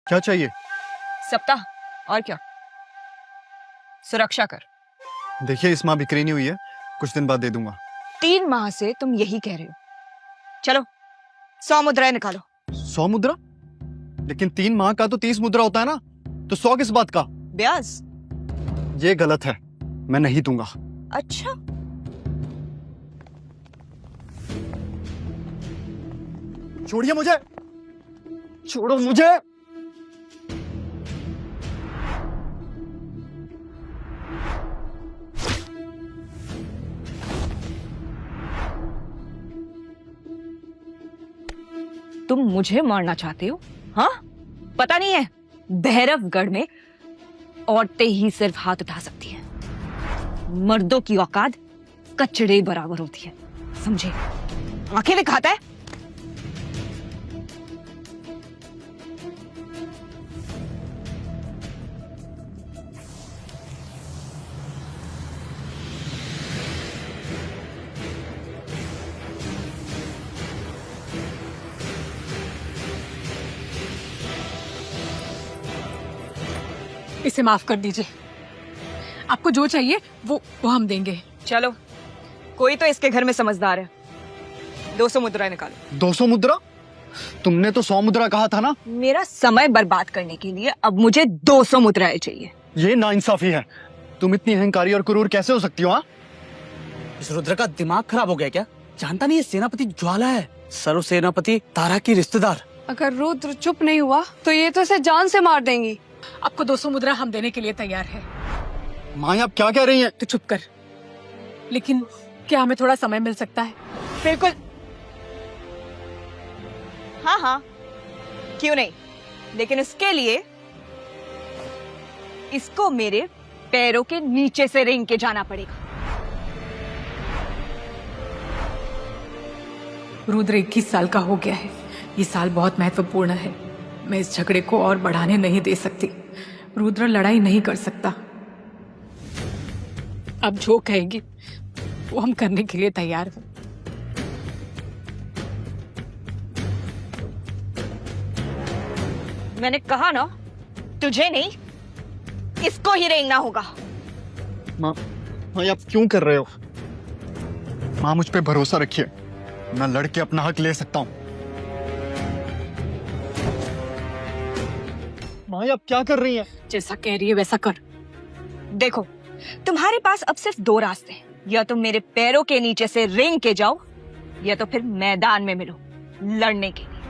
क्या चाहिए? सप्ताह, और क्या? सुरक्षा कर। देखिए इस माह बिक्री नहीं हुई है, कुछ दिन बाद दे दूंगा। 3 माह से तुम यही कह रहे हो। चलो 100 मुद्राएं निकालो। 100 मुद्रा? लेकिन 3 माह का तो 30 मुद्रा होता है ना, तो 100 किस बात का? ब्याज? ये गलत है, मैं नहीं दूंगा। अच्छा, छोड़िए मुझे, छोड़ो मुझे। तुम मुझे मारना चाहते हो? हाँ, पता नहीं है भैरवगढ़ में औरतें ही सिर्फ हाथ उठा सकती हैं, मर्दों की औकात कचड़े बराबर होती है, समझे? आंखें दिखाता है। इसे माफ कर दीजिए, आपको जो चाहिए वो हम देंगे। चलो, कोई तो इसके घर में समझदार है। 200 मुद्रा निकालो। 200 मुद्रा? तुमने तो 100 मुद्रा कहा था ना। मेरा समय बर्बाद करने के लिए अब मुझे 200 मुद्राएं चाहिए। ये नाइंसाफी है। तुम इतनी अहंकारी और क्रूर कैसे हो सकती हो? हाँ, इस रुद्र का दिमाग खराब हो गया क्या? जानता नहीं ये सेनापति ज्वाला है, सर्व सेनापति तारा की रिश्तेदार। अगर रुद्र चुप नहीं हुआ तो ये तो इसे जान से मार देंगी। आपको 200 मुद्रा हम देने के लिए तैयार है। माँ आप क्या कह रही हैं? तो चुप कर। लेकिन क्या हमें थोड़ा समय मिल सकता है? बिल्कुल। हाँ हाँ, क्यों नहीं, लेकिन इसके लिए इसको मेरे पैरों के नीचे से रेंग के जाना पड़ेगा। रुद्र 21 साल का हो गया है, ये साल बहुत महत्वपूर्ण है। मैं इस झगड़े को और बढ़ाने नहीं दे सकती। रुद्र लड़ाई नहीं कर सकता। अब जो कहेगी वो हम करने के लिए तैयार हैं। मैंने कहा ना, तुझे नहीं, इसको ही रेंगना होगा। माँ आप क्यों कर रहे हो? माँ मुझ पे भरोसा रखिए, मैं लड़के अपना हक ले सकता हूँ। माँ आप क्या कर रही हैं? जैसा कह रही है वैसा कर। देखो, तुम्हारे पास अब सिर्फ 2 रास्ते हैं, या तुम मेरे पैरों के नीचे से रेंग के जाओ, या तो फिर मैदान में मिलो लड़ने के लिए।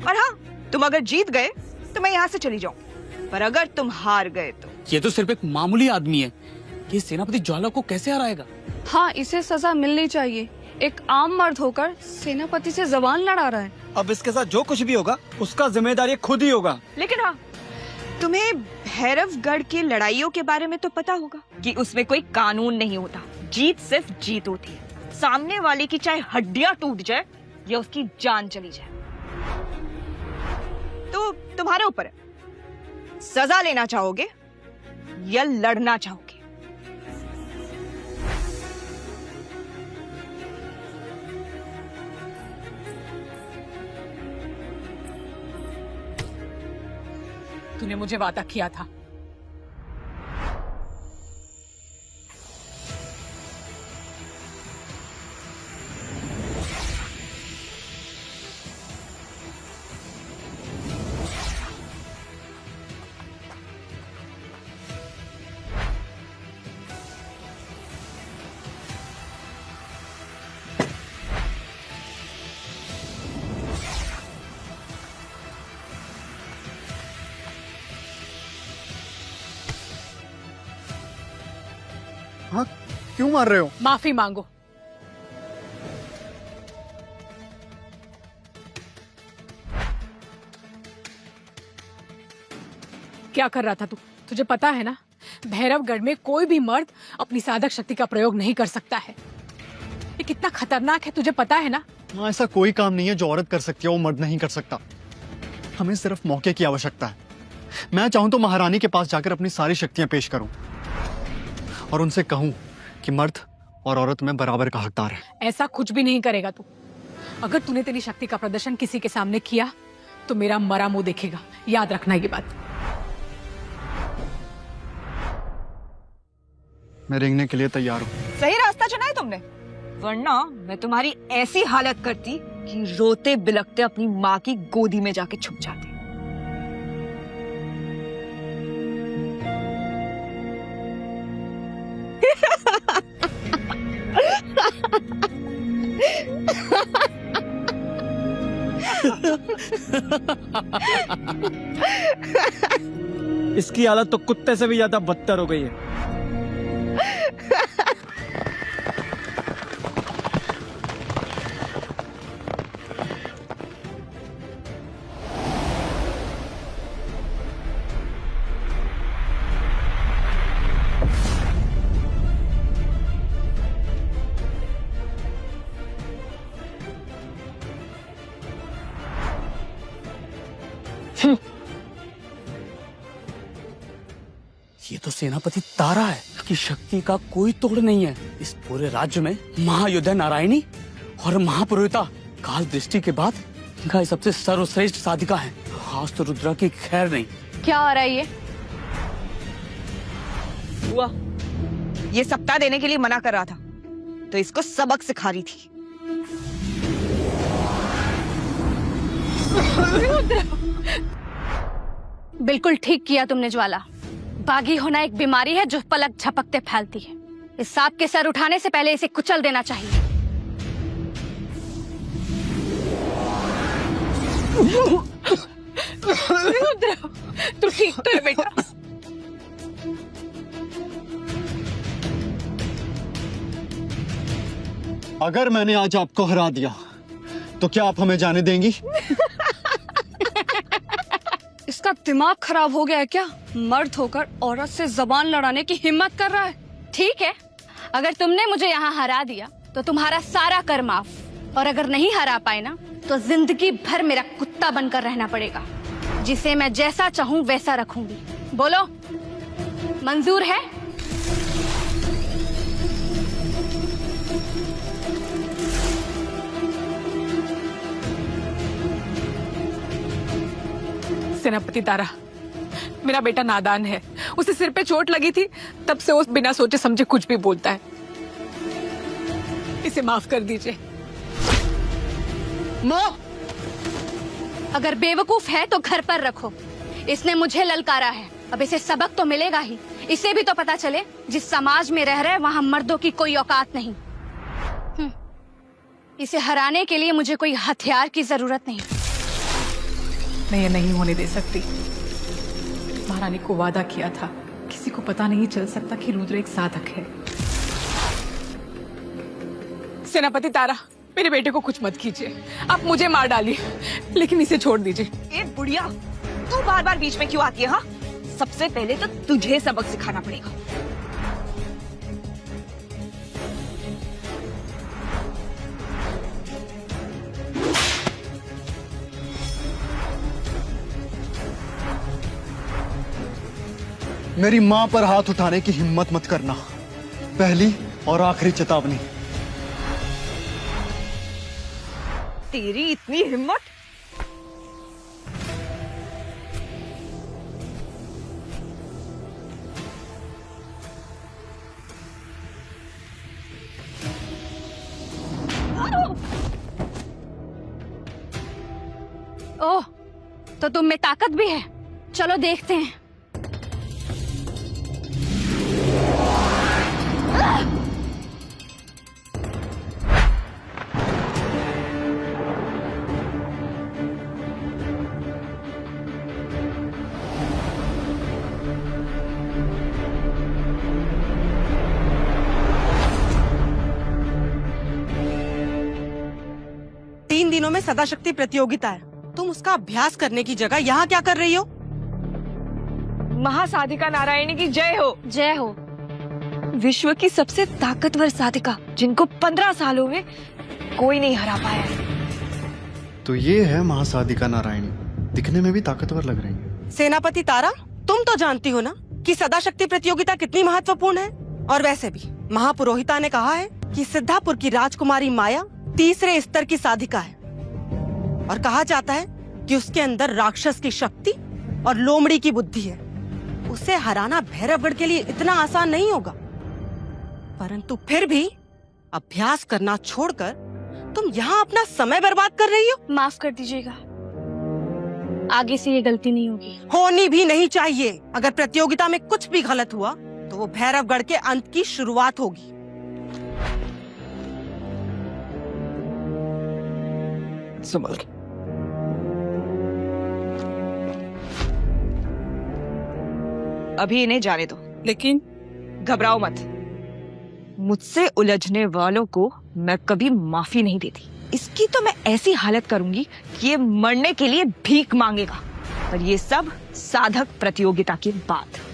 और हाँ, तुम अगर जीत गए तो मैं यहाँ से चली जाऊं, पर अगर तुम हार गए तो ये तो सिर्फ एक मामूली आदमी है, ये सेनापति ज्वाला को कैसे हराएगा? हाँ, इसे सजा मिलनी चाहिए। एक आम मर्द होकर सेनापति से जबान लड़ा रहा है। अब इसके साथ जो कुछ भी होगा उसका जिम्मेदार ये खुद ही होगा। लेकिन हाँ, तुम्हें भैरवगढ़ की लड़ाइयों के बारे में तो पता होगा कि उसमें कोई कानून नहीं होता, जीत सिर्फ जीत होती है। सामने वाले की चाहे हड्डियां टूट जाए या उसकी जान चली जाए। तो तुम्हारे ऊपर है, सजा लेना चाहोगे या लड़ना चाहोगे? तूने मुझे वादा किया था। हाँ, क्यों मार रहे हो? माफी मांगो। क्या कर रहा था तू? तुझे पता है ना, भैरवगढ़ में कोई भी मर्द अपनी साधक शक्ति का प्रयोग नहीं कर सकता है। ये कितना खतरनाक है, तुझे पता है ना? हाँ, ऐसा कोई काम नहीं है जो औरत कर सकती है वो मर्द नहीं कर सकता। हमें सिर्फ मौके की आवश्यकता है। मैं चाहूं तो महारानी के पास जाकर अपनी सारी शक्तियां पेश करूं और उनसे कहूं कि मर्द और औरत में बराबर का हकदार है। ऐसा कुछ भी नहीं करेगा तू। अगर तूने तेरी शक्ति का प्रदर्शन किसी के सामने किया तो मेरा मरा मुंह देखेगा, याद रखना ये बात। मैं रेंगने के लिए तैयार हूँ। सही रास्ता चुना है तुमने, वरना मैं तुम्हारी ऐसी हालत करती कि रोते बिलखते अपनी माँ की गोदी में जाके छुप जाते। इसकी हालत तो कुत्ते से भी ज्यादा बदतर हो गई है। ये तो सेनापति तारा है कि शक्ति का कोई तोड़ नहीं है। इस पूरे राज्य में महायोद्धा नारायणी और महापुरोहिता काल दृष्टि के बाद इनका सबसे सर्वश्रेष्ठ साधिका है। आज तो रुद्रा की खैर नहीं। क्या हो रहा है ये? हुआ ये सप्ताह देने के लिए मना कर रहा था, तो इसको सबक सिखा रही थी। बिल्कुल ठीक किया तुमने ज्वाला। बागी होना एक बीमारी है जो पलक झपकते फैलती है। इस सांप के सर उठाने से पहले इसे कुचल देना चाहिए। तू ठीक तो है बेटा? अगर मैंने आज आपको हरा दिया तो क्या आप हमें जाने देंगी? इसका दिमाग खराब हो गया है क्या? मर्द होकर औरत से जबान लड़ाने की हिम्मत कर रहा है। ठीक है, अगर तुमने मुझे यहाँ हरा दिया तो तुम्हारा सारा कर माफ, और अगर नहीं हरा पाए ना तो जिंदगी भर मेरा कुत्ता बनकर रहना पड़ेगा, जिसे मैं जैसा चाहूँ वैसा रखूंगी। बोलो, मंजूर है? सेनापति तारा, मेरा बेटा नादान है। उसे सिर पे चोट लगी थी, तब से वो बिना सोचे समझे कुछ भी बोलता है। इसे माफ कर दीजिए। माँ, अगर बेवकूफ है तो घर पर रखो। इसने मुझे ललकारा है, अब इसे सबक तो मिलेगा ही। इसे भी तो पता चले जिस समाज में रह रहे वहाँ मर्दों की कोई औकात नहीं। इसे हराने के लिए मुझे कोई हथियार की जरूरत नहीं। मैं ये नहीं होने दे सकती। महारानी को वादा किया था, किसी को पता नहीं चल सकता कि रुद्र एक साधक है। सेनापति तारा, मेरे बेटे को कुछ मत कीजिए। आप मुझे मार डालिए, लेकिन इसे छोड़ दीजिए। ए बुढ़िया, तू बार बार बीच में क्यों आती है? हाँ, सबसे पहले तो तुझे सबक सिखाना पड़ेगा। मेरी माँ पर हाथ उठाने की हिम्मत मत करना। पहली और आखिरी चेतावनी। तेरी इतनी हिम्मत? ओह, तो तुम में ताकत भी है। चलो देखते हैं। तीन दिनों में सदाशक्ति प्रतियोगिता है। तुम उसका अभ्यास करने की जगह यहाँ क्या कर रही हो? महासाधिका नारायणी की जय हो। जय हो। विश्व की सबसे ताकतवर साधिका, जिनको 15 सालों में कोई नहीं हरा पाया है। तो ये है महासाधिका नारायणी। दिखने में भी ताकतवर लग रही है। सेनापति तारा, तुम तो जानती हो ना कि सदाशक्ति प्रतियोगिता कितनी महत्वपूर्ण है। और वैसे भी महापुरोहिता ने कहा है कि सिद्धापुर की राजकुमारी माया तीसरे स्तर की साधिका है, और कहा जाता है कि उसके अंदर राक्षस की शक्ति और लोमड़ी की बुद्धि है। उसे हराना भैरवगढ़ के लिए इतना आसान नहीं होगा, परंतु फिर भी अभ्यास करना छोड़कर तुम यहाँ अपना समय बर्बाद कर रही हो। माफ कर दीजिएगा, आगे से ये गलती नहीं होगी। होनी भी नहीं चाहिए। अगर प्रतियोगिता में कुछ भी गलत हुआ तो वो भैरवगढ़ के अंत की शुरुआत होगी। संभल के। अभी इन्हें जाने दो, लेकिन घबराओ मत। मुझसे उलझने वालों को मैं कभी माफी नहीं देती। इसकी तो मैं ऐसी हालत करूंगी कि ये मरने के लिए भीख मांगेगा। और ये सब साधक प्रतियोगिता के बाद।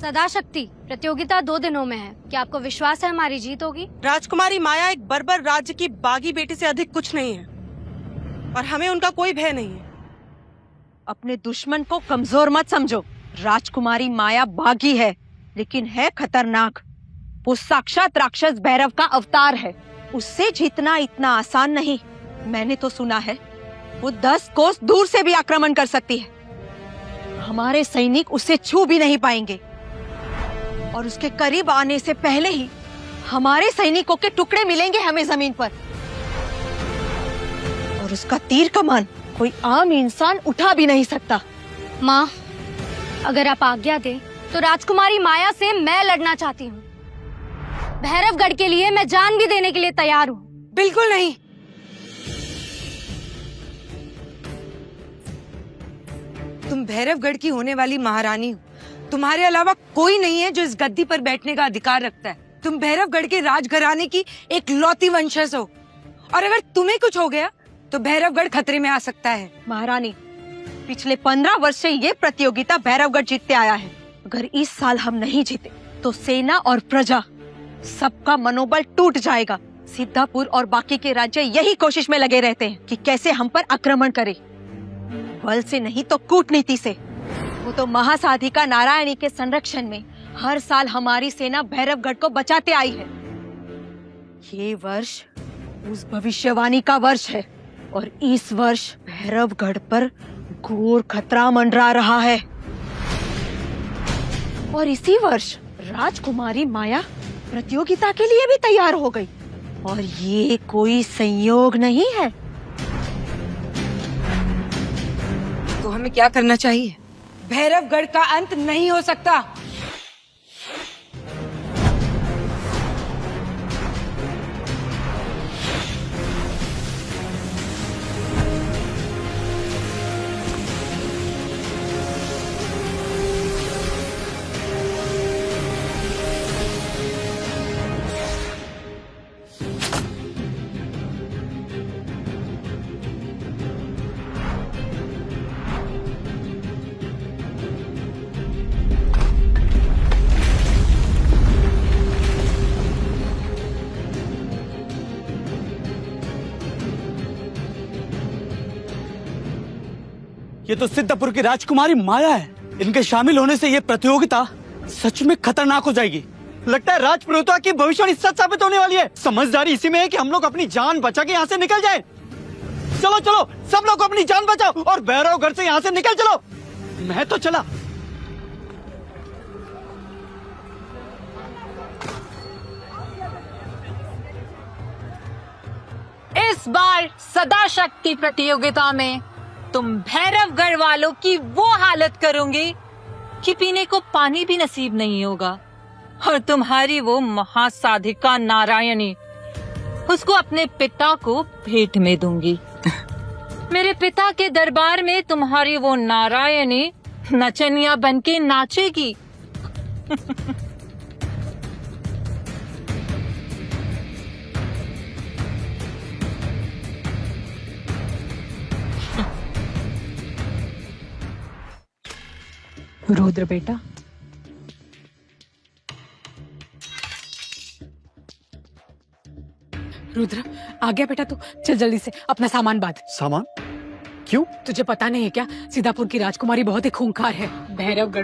सदा शक्ति प्रतियोगिता 2 दिनों में है, क्या आपको विश्वास है हमारी जीत होगी? राजकुमारी माया एक बर्बर राज्य की बागी बेटी से अधिक कुछ नहीं है और हमें उनका कोई भय नहीं है। अपने दुश्मन को कमजोर मत समझो। राजकुमारी माया बागी है, लेकिन है खतरनाक। वो साक्षात राक्षस भैरव का अवतार है। उससे जीतना इतना आसान नहीं। मैंने तो सुना है वो 10 कोस दूर से भी आक्रमण कर सकती है। हमारे सैनिक उसे छू भी नहीं पाएंगे और उसके करीब आने से पहले ही हमारे सैनिकों के टुकड़े मिलेंगे हमें जमीन पर। और उसका तीर कमान कोई आम इंसान उठा भी नहीं सकता। माँ, अगर आप आज्ञा दें तो राजकुमारी माया से मैं लड़ना चाहती हूँ। भैरवगढ़ के लिए मैं जान भी देने के लिए तैयार हूँ। बिल्कुल नहीं। तुम भैरवगढ़ की होने वाली महारानी हो। तुम्हारे अलावा कोई नहीं है जो इस गद्दी पर बैठने का अधिकार रखता है। तुम भैरवगढ़ के राजघराने की एक लौती वंशज हो और अगर तुम्हें कुछ हो गया तो भैरवगढ़ खतरे में आ सकता है। महारानी, पिछले 15 वर्ष से ये प्रतियोगिता भैरवगढ़ जीतते आया है। अगर इस साल हम नहीं जीते तो सेना और प्रजा सबका मनोबल टूट जाएगा। सिद्धापुर और बाकी के राज्य यही कोशिश में लगे रहते हैं कि कैसे हम पर आक्रमण करें। बल से नहीं तो कूटनीति से। वो तो महासाधिका नारायणी के संरक्षण में हर साल हमारी सेना भैरवगढ़ को बचाते आई है। ये वर्ष उस भविष्यवाणी का वर्ष है और इस वर्ष भैरवगढ़ पर घोर खतरा मंडरा रहा है। और इसी वर्ष राजकुमारी माया प्रतियोगिता के लिए भी तैयार हो गई। और ये कोई संयोग नहीं है। तो हमें क्या करना चाहिए? भैरवगढ़ का अंत नहीं हो सकता। ये तो सिद्धपुर की राजकुमारी माया है। इनके शामिल होने से ये प्रतियोगिता सच में खतरनाक हो जाएगी। लगता है राजपुरोहिता की भविष्यवाणी सच साबित होने वाली है। समझदारी इसी में है कि हम लोग अपनी जान बचा के यहाँ से निकल जाएं। चलो चलो, सब लोग अपनी जान बचाओ और भैरवगढ़ से यहाँ से निकल चलो। मैं तो चला। इस बार सदा शक्ति प्रतियोगिता में तुम भैरवगढ़ वालों की वो हालत करोगे कि पीने को पानी भी नसीब नहीं होगा। और तुम्हारी वो महासाधिका नारायणी, उसको अपने पिता को भेंट में दूंगी। मेरे पिता के दरबार में तुम्हारी वो नारायणी नचनिया बनके नाचेगी। रुद्र बेटा, रुद्र आ गया बेटा, तू चल जल्दी से अपना सामान बांध। सामान? क्यों? तुझे पता नहीं है क्या, सीतापुर की राजकुमारी बहुत ही खूंखार है। भैरवगढ़